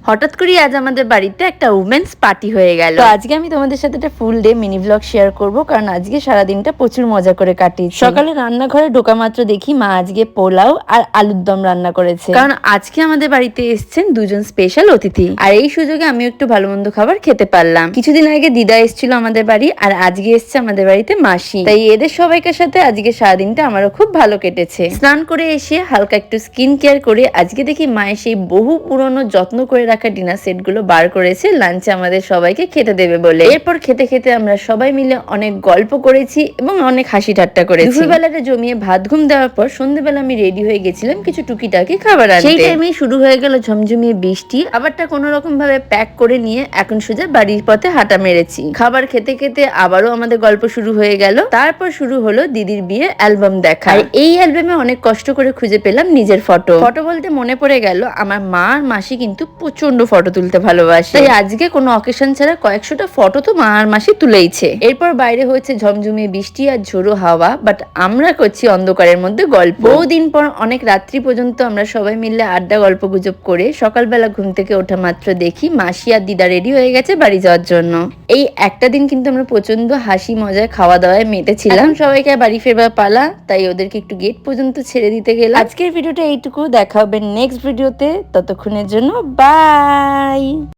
হঠাৎ করে আজ আমাদের বাড়িতে একটা উমেন্স পার্টি হয়ে গেল। তো আজকে আমি তোমাদের সাথে একটা ফুল ডে মিনি ব্লগ শেয়ার করব, কারণ আজকে সারাদিনটা প্রচুর মজা করে কাটিয়েছি। সকালে রান্নাঘরে ঢোকা মাত্র দেখি মা আজকে পোলাও আর আলুর দম রান্না করেছে, কারণ আজকে আমাদের বাড়িতে এসেছেন দুজন স্পেশাল অতিথি। আর এই সুযোগে আমি একটু ভালো মন্দ খাবার খেতে পারলাম। কিছুদিন আগে দিদা এসেছিল আমাদের বাড়ি, আর আজকে এসছে আমাদের বাড়িতে মাসি। তাই এদের সবাইকার সাথে আজকে সারাদিনটা আমারও খুব ভালো কেটেছে। স্নান করে এসে হালকা একটু স্কিন কেয়ার করে আজকে দেখি মায়ের সেই বহু পুরনো যত্ন করে রাখা ডিনার সেট গুলো বার করেছে লাঞ্চে আমাদের সবাইকে খেতে দেবে বলে। এরপর খেতে খেতে আমরা সবাই মিলে অনেক গল্প করেছি এবং অনেক হাসি ঠাট্টা করেছি। দুপুরবেলাটা জমিয়ে ভাত ঘুম দেওয়ার পর সন্ধ্যেবেলা আমি রেডি হয়ে গেছিলাম কিছু টুকিটাকি খাবার আনতে। সেই টাইমে শুরু হয়ে গেল ঝমঝমিয়ে বৃষ্টি। আবারটা কোনো রকম ভাবে প্যাক করে নিয়ে এখন সোজা বাড়ির পথে হাঁটা মেরেছি। খাবার খেতে খেতে আবারও আমাদের গল্প শুরু হয়ে গেল। তারপর শুরু হলো দিদির বিয়ে অ্যালবাম দেখা। আর এই অ্যালবামে অনেক কষ্ট করে খুঁজে পেলাম নিজের ফটো বলতে মনে পড়ে গেল আমার মা আর মাসি কিন্তু প্রচন্ড ফটো তুলতে ভালোবাসে। তাই আজকে কোনো অকেশন ছাড়া কয়েকশোটা ফটো তো মা আর মাসি তুলেইছে। এরপর বাইরে হয়েছে ঝমঝমিয়ে বৃষ্টি আর ঝোড়ো হাওয়া, বাট আমরা করছি অন্ধকারের মধ্যে গল্প। বহুদিন পর অনেক রাত্রি পর্যন্ত আমরা সবাই মিলে আড্ডা গল্প গুজব করে সকালবেলা ঘুম থেকে ওঠা মাত্র দেখি মাসি আর দিদা রেডি হয়ে গেছে বাড়ি যাওয়ার জন্য। এই একটা দিন কিন্তু আমরা প্রচন্ড হাসি মজায় খাওয়া দাওয়ায় মেতেছিলাম। সবাইকে বাড়ি ফেরবার পালা, তাই ওদেরকে একটু গেট পর্যন্ত ছেড়ে দিতে গেলাম। আজকের ভিডিওটা এইটুকু, দেখা হবে নেক্সট ভিডিওতে। ততক্ষণের জন্য বাই।